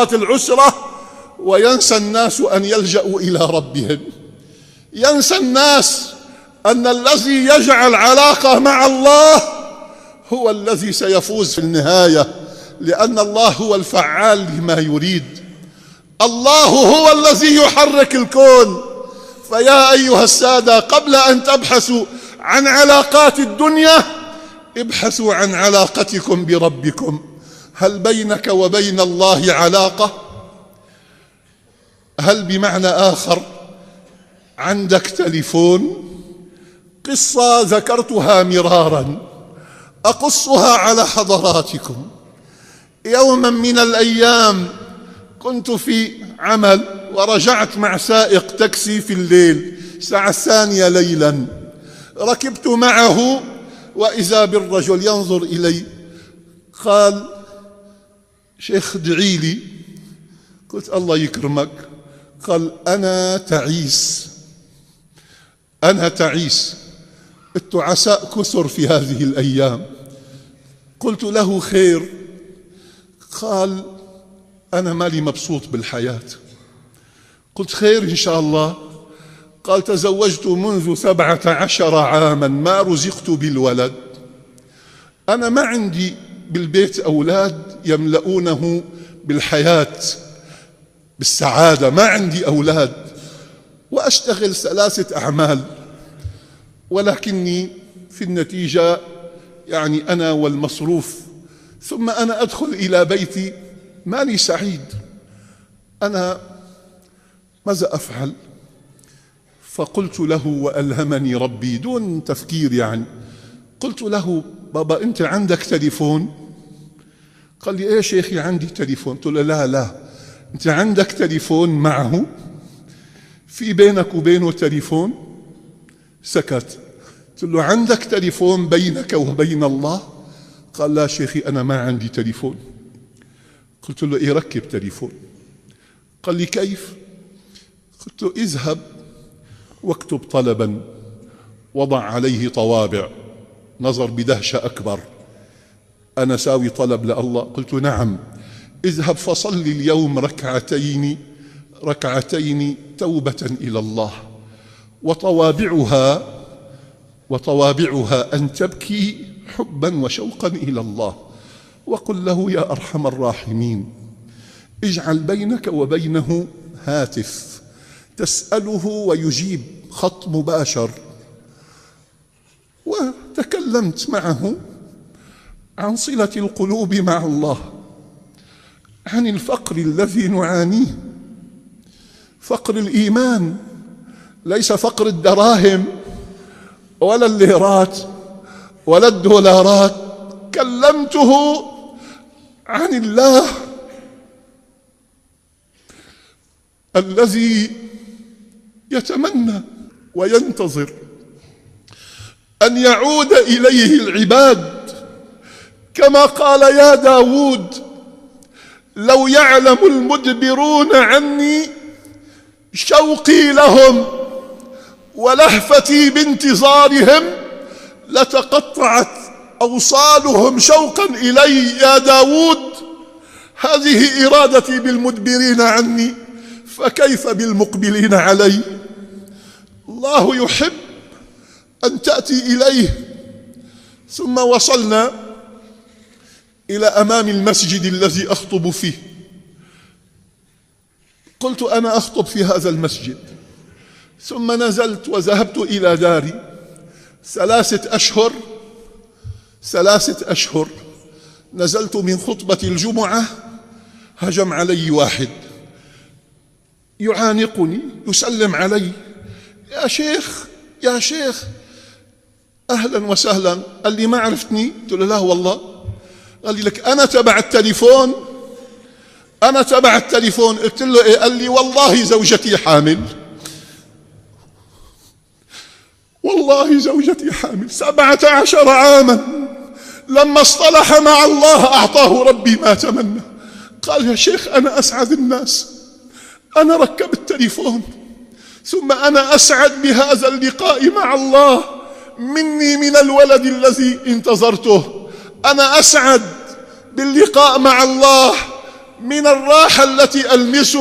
العسرة وينسى الناس أن يلجأوا إلى ربهم. ينسى الناس أن الذي يجعل علاقة مع الله هو الذي سيفوز في النهاية، لأن الله هو الفعال لما يريد. الله هو الذي يحرك الكون. فيا أيها السادة، قبل أن تبحثوا عن علاقات الدنيا ابحثوا عن علاقتكم بربكم. هل بينك وبين الله علاقة؟ هل بمعنى آخر عندك تليفون؟ قصة ذكرتها مرارا أقصها على حضراتكم. يوما من الأيام كنت في عمل ورجعت مع سائق تاكسي في الليل، الساعة 2 ليلا. ركبت معه وإذا بالرجل ينظر إلي قال: شيخ ادعي لي. قلت: الله يكرمك. قال: أنا تعيس، أنا تعيس، التعساء كثر في هذه الأيام. قلت له: خير؟ قال: أنا مالي مبسوط بالحياة. قلت: خير إن شاء الله. قال: تزوجت منذ 17 عاما ما رزقت بالولد. أنا ما عندي بالبيت أولاد يملؤونه بالحياة بالسعادة، ما عندي أولاد، وأشتغل 3 أعمال، ولكني في النتيجة يعني أنا والمصروف، ثم أنا أدخل إلى بيتي ماني سعيد. أنا ماذا أفعل؟ فقلت له وألهمني ربي دون تفكير يعني، قلت له: بابا أنت عندك تليفون؟ قال لي: إيه شيخي عندي تليفون. قلت له: لا، أنت عندك تليفون معه؟ في بينك وبينه تليفون؟ سكت. قلت له: عندك تليفون بينك وبين الله؟ قال: لا شيخي أنا ما عندي تليفون. قلت له: إيه ركب تليفون. قال لي: كيف؟ قلت له: اذهب واكتب طلبا، وضع عليه طوابع. نظر بدهشة أكبر: أنا ساوي طلب لله؟ قلت: نعم. اذهب فصل اليوم ركعتين توبة إلى الله، وطوابعها أن تبكي حبا وشوقا إلى الله، وقل له: يا أرحم الراحمين اجعل بينك وبينه هاتف تسأله ويجيب، خط مباشر. وتكلمت معه عن صلة القلوب مع الله، عن الفقر الذي نعانيه، فقر الإيمان، ليس فقر الدراهم ولا الليرات ولا الدولارات. كلمته عن الله الذي يتمنى وينتظر أن يعود إليه العباد، كما قال: يا داود لو يعلم المدبرون عني شوقي لهم ولهفتي بانتظارهم لتقطعت أوصالهم شوقا إلي. يا داود هذه إرادتي بالمدبرين عني، فكيف بالمقبلين علي؟ الله يحب أن تأتي إليه. ثم وصلنا إلى أمام المسجد الذي أخطب فيه. قلت: أنا أخطب في هذا المسجد. ثم نزلت وذهبت إلى داري. 3 أشهر نزلت من خطبة الجمعة، هجم علي واحد يعانقني يسلم علي: يا شيخ أهلا وسهلا. قال لي: ما عرفتني؟ قلت له: لا والله. قال لي: لك أنا تبع التليفون. قلت له: إيه؟ قال لي: والله زوجتي حامل. والله زوجتي حامل 17 عاما، لما اصطلح مع الله أعطاه ربي ما تمنى. قال: يا شيخ أنا أسعد الناس، أنا ركب التليفون، ثم أنا أسعد بهذا اللقاء مع الله مني من الولد الذي انتظرته. أنا أسعد باللقاء مع الله من الراحة التي ألمسها